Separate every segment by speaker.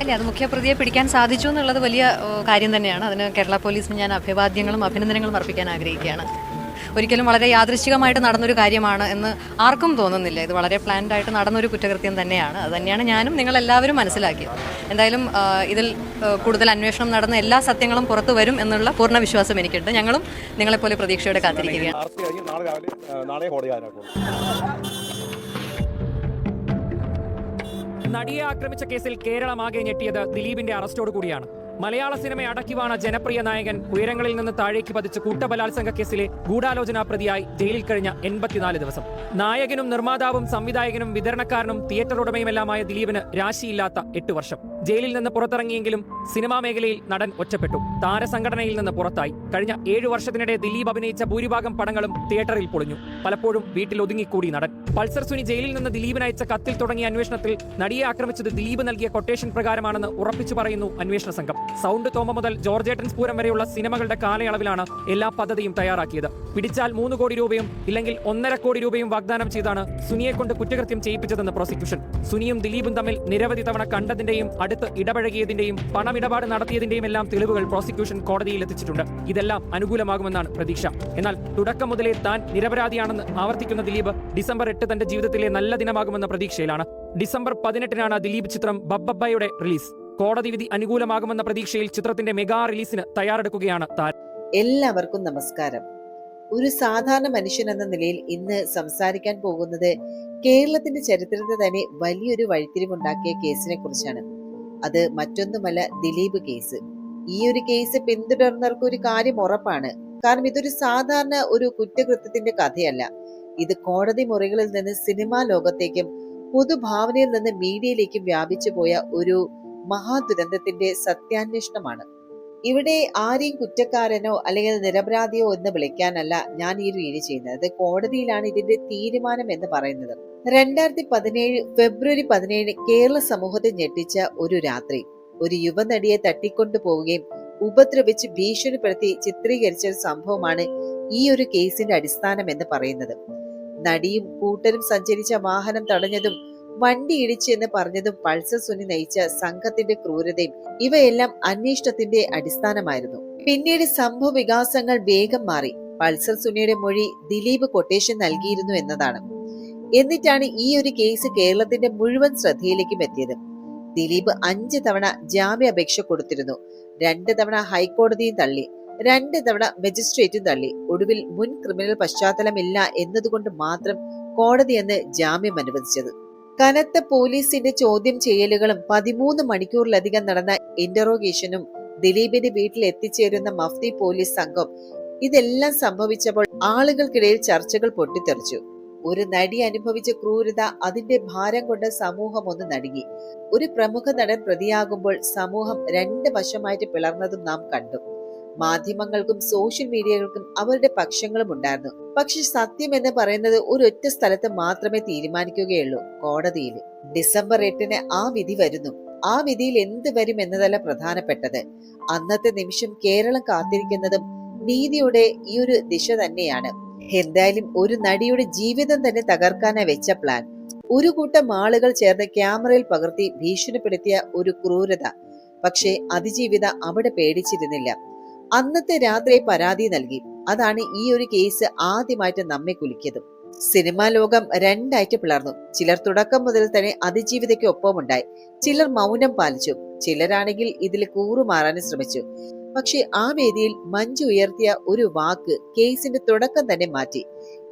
Speaker 1: അല്ലേ, അത് മുഖ്യപ്രതിയെ പിടിക്കാൻ സാധിച്ചു എന്നുള്ളത് വലിയ കാര്യം തന്നെയാണ്. അതിന് കേരള പോലീസിന് ഞാൻ അഭിവാദ്യങ്ങളും അഭിനന്ദനങ്ങളും അർപ്പിക്കാൻ ആഗ്രഹിക്കുകയാണ്. ഒരിക്കലും വളരെ യാദൃശ്ചികമായിട്ട് നടന്നൊരു കാര്യമാണ് എന്ന് ആർക്കും തോന്നുന്നില്ല. ഇത് വളരെ പ്ലാൻഡ് ആയിട്ട് നടന്നൊരു കുറ്റകൃത്യം തന്നെയാണ്. അത് തന്നെയാണ് ഞാനും നിങ്ങളെല്ലാവരും മനസ്സിലാക്കിയത്. എന്തായാലും ഇതിൽ കൂടുതൽ അന്വേഷണം നടന്ന എല്ലാ സത്യങ്ങളും പുറത്തു വരും എന്നുള്ള പൂർണ്ണ വിശ്വാസം എനിക്കുണ്ട്. ഞങ്ങളും നിങ്ങളെപ്പോലെ പ്രതീക്ഷയോടെ കാത്തിരിക്കുകയാണ്.
Speaker 2: നടിയെ ആക്രമിച്ച കേസിൽ കേരളമാകെ ഞെട്ടിയത് ദിലീപിന്റെ അറസ്റ്റോട് കൂടിയാണ്. മലയാള സിനിമയെ അടക്കിവാണ ജനപ്രിയ നായകൻ ഉയരങ്ങളിൽ നിന്ന് താഴേക്ക് പതിച്ച് കൂട്ടബലാത്സംഗ കേസിലെ ഗൂഢാലോചനാ പ്രതിയായി ജയിലിൽ കഴിഞ്ഞ 84 ദിവസം. നായകനും നിർമ്മാതാവും സംവിധായകനും വിതരണക്കാരനും തിയേറ്റർ ഉടമയുമെല്ലാമായ ദിലീപിന് രാശിയില്ലാത്ത 8 വർഷം. ജയിലിൽ നിന്ന് പുറത്തിറങ്ങിയെങ്കിലും സിനിമാ മേഖലയിൽ നടൻ ഒറ്റപ്പെട്ടു. താരസംഘടനയിൽ നിന്ന് പുറത്തായി. കഴിഞ്ഞ 7 വർഷത്തിനിടെ ദിലീപ് അഭിനയിച്ച ഭൂരിഭാഗം പടങ്ങളും തിയേറ്ററിൽ പൊളിഞ്ഞു. പലപ്പോഴും വീട്ടിൽ ഒതുങ്ങിക്കൂടി നടൻ. പൾസർ സുനി ജയിലിൽ നിന്ന് ദിലീപിന് അയച്ച കത്തിൽ തുടങ്ങിയ അന്വേഷണത്തിൽ നടിയെ ആക്രമിച്ചത് ദിലീപ് നൽകിയ കൊട്ടേഷൻ പ്രകാരമാണെന്ന് ഉറപ്പിച്ചു പറയുന്നു അന്വേഷണ സംഘം. സൗണ്ട് തോമ മുതൽ ജോർജേട്ടൻ സ്പൂരം വരെയുള്ള സിനിമകളുടെ കാലയളവിലാണ് എല്ലാ പദ്ധതിയും തയ്യാറാക്കിയത്. പിടിച്ചാൽ 3 കോടി രൂപയും ഇല്ലെങ്കിൽ 1.5 കോടി രൂപയും വാഗ്ദാനം ചെയ്താണ് സുനിയെ കൊണ്ട് കുറ്റകൃത്യം ചെയ്യിപ്പിച്ചതെന്ന് പ്രോസിക്യൂഷൻ. സുനിയും ദിലീപും തമ്മിൽ നിരവധി തവണ കണ്ടതിന്റെയും അടുത്ത് ഇടപഴകിയതിന്റെയും പണമിടപാട് നടത്തിയതിന്റെയും എല്ലാം തെളിവുകൾ പ്രോസിക്യൂഷൻ കോടതിയിൽ എത്തിച്ചിട്ടുണ്ട്. ഇതെല്ലാം അനുകൂലമാകുമെന്നാണ് പ്രതീക്ഷ. എന്നാൽ തുടക്കം മുതലേ താൻ നിരപരാധിയാണെന്ന് ആവർത്തിക്കുന്ന ദിലീപ് ഡിസംബർ 8 തന്റെ ജീവിതത്തിലെ നല്ല ദിനമാകുമെന്ന പ്രതീക്ഷയിലാണ്. ഡിസംബർ 18 ദിലീപ് ചിത്രം ബബ്ബബ്ബയുടെ റിലീസ്. കോടതി വിധി അനുകൂലമാകുമെന്ന പ്രതീക്ഷയിൽ ചിത്രത്തിന്റെ മെഗാ റിലീസിന് തയ്യാറെടുക്കുകയാണ് താരം.
Speaker 3: എല്ലാവർക്കും നമസ്കാരം. ഒരു സാധാരണ മനുഷ്യൻ എന്ന നിലയിൽ ഇന്ന് സംസാരിക്കാൻ പോകുന്നത് കേരളത്തിന്റെ ചരിത്രത്തിൽ തന്നെ വലിയൊരു വഴിത്തിരിവുണ്ടാക്കിയ കേസിനെ കുറിച്ചാണ്. അത് മറ്റൊന്നുമല്ല, ദിലീപ് കേസ്. ഈ ഒരു കേസ് പിന്തുടർന്നവർക്ക് ഒരു കാര്യം ഉറപ്പാണ്. കാരണം ഇതൊരു സാധാരണ ഒരു കുറ്റകൃത്യത്തിന്റെ കഥയല്ല. ഇത് കോടതി മുറികളിൽ നിന്ന് സിനിമാ ലോകത്തേക്കും പൊതുഭാവനയിൽ നിന്ന് മീഡിയയിലേക്കും വ്യാപിച്ചു പോയ ഒരു മഹാദുരന്തത്തിന്റെ സത്യാന്വേഷണമാണ്. ഇവിടെ ആരെയും കുറ്റക്കാരനോ അല്ലെങ്കിൽ നിരപരാധിയോ എന്ന് വിളിക്കാനല്ല ഞാൻ ഈ വീഡിയോ ചെയ്യുന്നത്. കോടതിയിലാണ് ഇതിന്റെ തീരുമാനം എന്ന് പറയുന്നത്. 2017 ഫെബ്രുവരി 17 കേരള സമൂഹത്തെ ഞെട്ടിച്ച ഒരു രാത്രി. ഒരു യുവനടിയെ തട്ടിക്കൊണ്ടുപോവുകയും ഉപദ്രവിച്ച് ഭീഷണിപ്പെടുത്തി ചിത്രീകരിച്ച ഒരു സംഭവമാണ് ഈ ഒരു കേസിന്റെ അടിസ്ഥാനം എന്ന് പറയുന്നത്. നടിയും കൂട്ടരും സഞ്ചരിച്ച വാഹനം തടഞ്ഞതും വണ്ടി ഇടിച്ചു എന്ന് പറഞ്ഞതും പൾസർ സുനി നയിച്ച സംഘത്തിന്റെ ക്രൂരതയും ഇവയെല്ലാം അന്വേഷണത്തിന്റെ അടിസ്ഥാനമായിരുന്നു. പിന്നീട് സംഭവ വികാസങ്ങൾ വേഗം മാറി. പൾസർ സുനിയുടെ മൊഴി ദിലീപ് കൊട്ടേഷൻ നൽകിയിരുന്നു എന്നതാണ്. എന്നിട്ടാണ് ഈ ഒരു കേസ് കേരളത്തിന്റെ മുഴുവൻ ശ്രദ്ധയിലേക്കും എത്തിയത്. ദിലീപ് 5 തവണ ജാമ്യാപേക്ഷ കൊടുത്തിരുന്നു. 2 തവണ ഹൈക്കോടതിയും തള്ളി, 2 തവണ മജിസ്ട്രേറ്റും തള്ളി. ഒടുവിൽ മുൻ ക്രിമിനൽ പശ്ചാത്തലമില്ല എന്നതുകൊണ്ട് മാത്രം കോടതി അന്ന് ജാമ്യം അനുവദിച്ചത്. കനത്ത പോലീസിന്റെ ചോദ്യം ചെയ്യലുകളും 13 മണിക്കൂറിലധികം നടന്ന ഇന്ററോഗേഷനും ദിലീപിന്റെ വീട്ടിൽ എത്തിച്ചേരുന്ന മഫ്തി പോലീസ് സംഘം, ഇതെല്ലാം സംഭവിച്ചപ്പോൾ ആളുകൾക്കിടയിൽ ചർച്ചകൾ പൊട്ടിത്തെറിച്ചു. ഒരു നടി അനുഭവിച്ച ക്രൂരത, അതിന്റെ ഭാരം കൊണ്ട് സമൂഹം ഒന്ന് നടുങ്ങി. ഒരു പ്രമുഖ നടൻ പ്രതിയാകുമ്പോൾ സമൂഹം 2 വശമായിട്ട് പിളർന്നതും നാം കണ്ടു. മാധ്യമങ്ങൾക്കും സോഷ്യൽ മീഡിയകൾക്കും അവരുടെ പക്ഷങ്ങളും ഉണ്ടായിരുന്നു. പക്ഷെ സത്യം എന്ന് പറയുന്നത് ഒരൊറ്റ സ്ഥലത്ത് മാത്രമേ തീരുമാനിക്കുകയുള്ളൂ, കോടതിയിൽ. ഡിസംബർ 8 ആ വിധി വരുന്നു. ആ വിധിയിൽ എന്ത് വരും എന്നതല്ല പ്രധാനപ്പെട്ടത്. അന്നത്തെ നിമിഷം കേരളം കാത്തിരിക്കുന്നതും നീതിയുടെ ഈ ഒരു ദിശ തന്നെയാണ്. എന്തായാലും ഒരു നടിയുടെ ജീവിതം തന്നെ തകർക്കാനായി വെച്ച പ്ലാൻ, ഒരു കൂട്ടം ആളുകൾ ചേർന്ന് ക്യാമറയിൽ പകർത്തി ഭീഷണിപ്പെടുത്തിയ ഒരു ക്രൂരത. പക്ഷേ അതിജീവിത അവിടെ പേടിച്ചിരുന്നില്ല. അന്നത്തെ രാത്രി പരാതി നൽകി. അതാണ് ഈ ഒരു കേസ് ആദ്യമായിട്ട് നമ്മെ കുലുക്കിയതും. സിനിമാ ലോകം 2ആയിട്ട് പിളർന്നു. ചിലർ തുടക്കം മുതൽ തന്നെ അതിജീവിതയ്ക്ക് ഒപ്പമുണ്ടായി. ചിലർ മൗനം പാലിച്ചു. ചിലരാണെങ്കിൽ ഇതിൽ കൂറുമാറാനും ശ്രമിച്ചു. പക്ഷെ ആ വേദിയിൽ മഞ്ജു ഉയർത്തിയ ഒരു വാക്ക് കേസിന്റെ തുടക്കം തന്നെ മാറ്റി.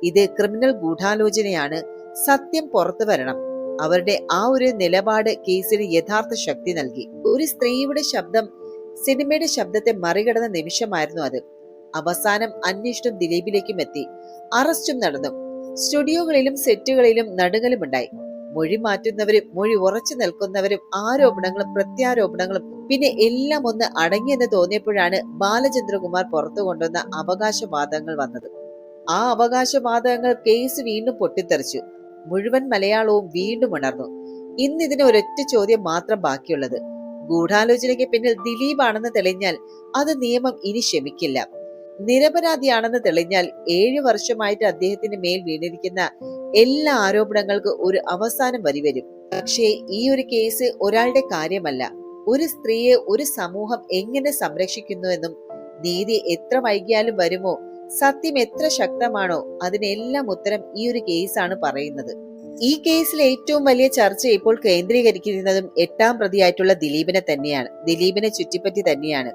Speaker 3: ഇത് ക്രിമിനൽ ഗൂഢാലോചനയാണ്, സത്യം പുറത്തു വരണം. അവരുടെ ആ ഒരു നിലപാട് കേസിന് യഥാർത്ഥ ശക്തി നൽകി. ഒരു സ്ത്രീയുടെ ശബ്ദം സിനിമയുടെ ശബ്ദത്തെ മറികടന്ന നിമിഷമായിരുന്നു അത്. അവസാനം അന്വേഷണം ദിലീപിലേക്കും എത്തി. അറസ്റ്റും നടന്നു. സ്റ്റുഡിയോകളിലും സെറ്റുകളിലും നടുങ്ങലുമുണ്ടായി. മൊഴി മാറ്റുന്നവരും മൊഴി ഉറച്ചു നിൽക്കുന്നവരും ആരോപണങ്ങളും പ്രത്യാരോപണങ്ങളും പിന്നെ എല്ലാം ഒന്ന് അടങ്ങിയെന്ന് തോന്നിയപ്പോഴാണ് ബാലചന്ദ്രകുമാർ പുറത്തു കൊണ്ടുവന്ന അവകാശവാദങ്ങൾ വന്നത്. ആ അവകാശവാദങ്ങൾ കേസ് വീണ്ടും പൊട്ടിത്തെറിച്ചു. മുഴുവൻ മലയാളവും വീണ്ടും ഉണർന്നു. ഇന്ന് ഇതിന് ഒരൊറ്റ ചോദ്യം മാത്രം ബാക്കിയുള്ളത്. ഗൂഢാലോചനയ്ക്ക് പിന്നിൽ ദിലീപാണെന്ന് തെളിഞ്ഞാൽ അത് നിയമം ഇനി ക്ഷമിക്കില്ല. നിരപരാധിയാണെന്ന് തെളിഞ്ഞാൽ 7 വർഷമായിട്ട് അദ്ദേഹത്തിന് മേൽ വീണിരിക്കുന്ന എല്ലാ ആരോപണങ്ങൾക്ക് ഒരു അവസാനം വരും. പക്ഷേ ഈ ഒരു കേസ് ഒരാളുടെ കാര്യമല്ല, ഒരു സ്ത്രീയെ ഒരു സമൂഹം എങ്ങനെ സംരക്ഷിക്കുന്നുവെന്നും നീതി എത്ര വൈകിയാലും വരുമോ, സത്യം എത്ര ശക്തമാണോ, അതിനെല്ലാം ഉത്തരം ഈ ഒരു കേസാണ് പറയുന്നത്. ഈ കേസിൽ ഏറ്റവും വലിയ ചർച്ച ഇപ്പോൾ കേന്ദ്രീകരിക്കുന്നതും 8ാം പ്രതിയായിട്ടുള്ള ദിലീപിനെ തന്നെയാണ്. ദിലീപിനെ ചുറ്റിപ്പറ്റി തന്നെയാണ്.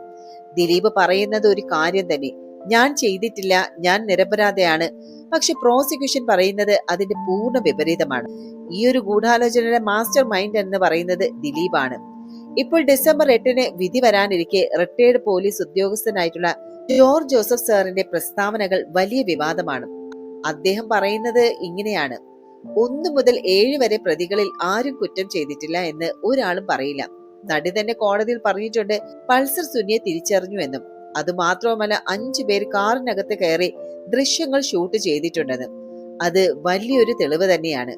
Speaker 3: ദിലീപ് പറയുന്നത് ഒരു കാര്യം തന്നെ, ഞാൻ ചെയ്തിട്ടില്ല, ഞാൻ നിരപരാധിയാണ്. പക്ഷെ പ്രോസിക്യൂഷൻ പറയുന്നത് അതിന്റെ പൂർണ്ണ വിപരീതമാണ്. ഈ ഒരു ഗൂഢാലോചനയുടെ മാസ്റ്റർ മൈൻഡ് എന്ന് പറയുന്നത് ദിലീപാണ്. ഇപ്പോൾ ഡിസംബർ 8-ന് വിധി വരാനിരിക്കെ റിട്ടയർഡ് പോലീസ് ഉദ്യോഗസ്ഥനായിട്ടുള്ള ജോർജ് ജോസഫ് സാറിന്റെ പ്രസ്താവനകൾ വലിയ വിവാദമാണ്. അദ്ദേഹം പറയുന്നത് ഇങ്ങനെയാണ്: 1 മുതൽ 7 വരെ പ്രതികളിൽ ആരും കുറ്റം ചെയ്തിട്ടില്ല എന്ന് ഒരാളും പറയില്ല. നടി തന്നെ കോടതിയിൽ പറഞ്ഞിട്ടുണ്ട് പൾസർ സുനിയെ തിരിച്ചറിഞ്ഞു എന്നും. അതുമാത്രവുമല്ല 5 പേർ കാറിനകത്ത് കയറി ദൃശ്യങ്ങൾ ഷൂട്ട് ചെയ്തിട്ടുണ്ടെന്ന്. അത് വലിയൊരു തെളിവ് തന്നെയാണ്.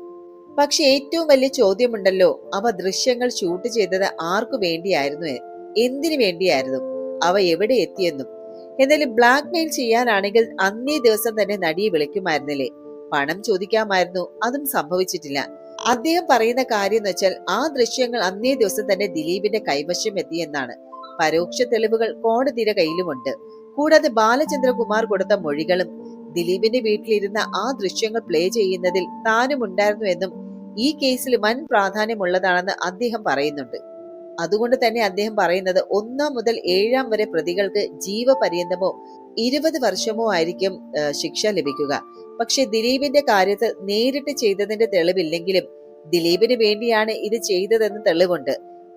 Speaker 3: പക്ഷെ ഏറ്റവും വലിയ ചോദ്യമുണ്ടല്ലോ, അവ ദൃശ്യങ്ങൾ ഷൂട്ട് ചെയ്തത് ആർക്കു വേണ്ടിയായിരുന്നു, എന്തിനു വേണ്ടിയായിരുന്നു, അവ എവിടെ എത്തിയെന്നും. എന്നാലും ബ്ലാക്ക് മെയിൽ ചെയ്യാനാണെങ്കിൽ അന്നേ ദിവസം തന്നെ നടിയെ വിളിക്കുമായിരുന്നില്ലേ, പണം ചോദിക്കാമായിരുന്നു. അതും സംഭവിച്ചിട്ടില്ല. അദ്ദേഹം പറയുന്ന കാര്യം എന്ന് വെച്ചാൽ ആ ദൃശ്യങ്ങൾ അന്നേ ദിവസം തന്നെ ദിലീപിന്റെ കൈവശം എത്തിയെന്നാണ്. പരോക്ഷ തെളിവുകൾ കോടതിയുടെ കയ്യിലുമുണ്ട്. കൂടാതെ ബാലചന്ദ്രകുമാർ കൊടുത്ത മൊഴികളും ദിലീപിന്റെ വീട്ടിലിരുന്ന ആ ദൃശ്യങ്ങൾ പ്ലേ ചെയ്യുന്നതിൽ താനും ഉണ്ടായിരുന്നു എന്നും ഈ കേസിൽ വൻ പ്രാധാന്യമുള്ളതാണെന്ന് അദ്ദേഹം പറയുന്നുണ്ട്. അതുകൊണ്ട് തന്നെ അദ്ദേഹം പറയുന്നത് 1 മുതൽ 7 വരെ പ്രതികൾക്ക് ജീവപര്യന്തമോ 20 വർഷമോ ആയിരിക്കും ശിക്ഷ ലഭിക്കുക. പക്ഷെ ദിലീപിന്റെ കാര്യത്തിൽ നേരിട്ട് ചെയ്തതിന്റെ തെളിവില്ലെങ്കിലും ദിലീപിന് വേണ്ടിയാണ് ഇത് ചെയ്തതെന്ന് തെളിവുണ്ട്.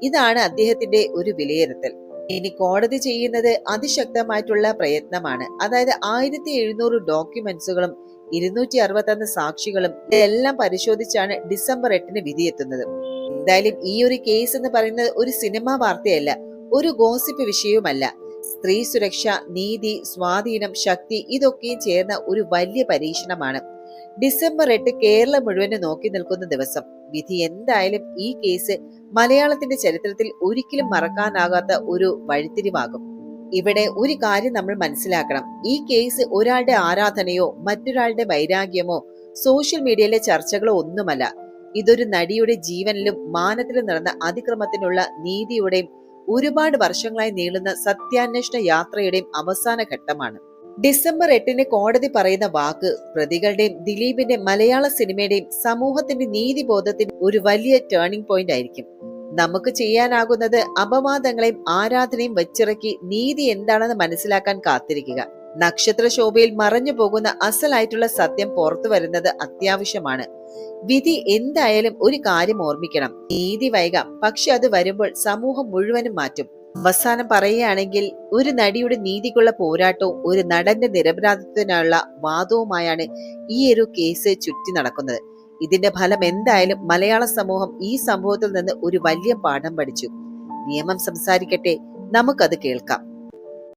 Speaker 3: ഇതാണ് അദ്ദേഹത്തിന്റെ ഒരു വിലയിരുത്തൽ. ഇനി കോടതി ചെയ്യുന്നത് അതിശക്തമായിട്ടുള്ള പ്രയത്നമാണ്. അതായത് 1700 ഡോക്യുമെന്റ്സുകളും 261 സാക്ഷികളും ഇതെല്ലാം പരിശോധിച്ചാണ് ഡിസംബർ 8-ന് വിധിയെത്തുന്നത്. എന്തായാലും ഈ ഒരു കേസ് എന്ന് പറയുന്നത് ഒരു സിനിമാ വാർത്തയല്ല, ഒരു ഗോസിപ്പ് വിഷയവുമല്ല. സ്ത്രീ സുരക്ഷ, നീതി, സ്വാധീനം, ശക്തി ഇതൊക്കെയും ചേർന്ന ഒരു വലിയ പരീക്ഷണമാണ്. ഡിസംബർ 8 കേരളം മുഴുവൻ നോക്കി നിൽക്കുന്ന ദിവസം. വിധി എന്തായാലും ഈ കേസ് മലയാളത്തിന്റെ ചരിത്രത്തിൽ ഒരിക്കലും മറക്കാനാകാത്ത ഒരു വഴിത്തിരിവാകും. ഇവിടെ ഒരു കാര്യം നമ്മൾ മനസ്സിലാക്കണം. ഈ കേസ് ഒരാളുടെ ആരാധനയോ മറ്റൊരാളുടെ വൈരാഗ്യമോ സോഷ്യൽ മീഡിയയിലെ ചർച്ചകളോ ഒന്നുമല്ല. ഇതൊരു നടിയുടെ ജീവനിലും മാനത്തിലും നടന്ന അതിക്രമത്തിനുള്ള നീതിയുടെയും ഒരുപാട് വർഷങ്ങളായി നീളുന്ന സത്യാന്വേഷണ യാത്രയുടെയും അവസാന ഘട്ടമാണ്. ഡിസംബർ 8-ന് കോടതി പറയുന്ന വാക്ക് പ്രതികളുടെയും ദിലീപിന്റെ മലയാള സിനിമയുടെയും സമൂഹത്തിന്റെ നീതിബോധത്തിന്റെ ഒരു വലിയ ടേണിംഗ് പോയിന്റ് ആയിരിക്കും. നമുക്ക് ചെയ്യാനാകുന്നത് അപവാദങ്ങളെയും ആരാധനയും വച്ചിറക്കി നീതി എന്താണെന്ന് മനസ്സിലാക്കാൻ കാത്തിരിക്കുക. നക്ഷത്ര ശോഭയിൽ മറഞ്ഞു പോകുന്ന അസലായിട്ടുള്ള സത്യം പുറത്തു വരുന്നത് അത്യാവശ്യമാണ്. വിധി എന്തായാലും ഒരു കാര്യം ഓർമ്മിക്കണം, നീതി വൈകാം, പക്ഷെ അത് വരുമ്പോൾ സമൂഹം മുഴുവനും മാറ്റും. അവസാനം പറയുകയാണെങ്കിൽ ഒരു നടിയുടെ നീതിക്കുള്ള പോരാട്ടവും ഒരു നടന്റെ നിരപരാധിത്വത്തിനുള്ള വാദവുമായാണ് ഈ ഒരു കേസ് ചുറ്റി നടക്കുന്നത്. ഇതിന്റെ ഫലം എന്തായാലും മലയാള സമൂഹം ഈ സംഭവത്തിൽ നിന്ന് ഒരു വലിയ പാഠം പഠിച്ചു. നിയമം സംസാരിക്കട്ടെ, നമുക്കത് കേൾക്കാം.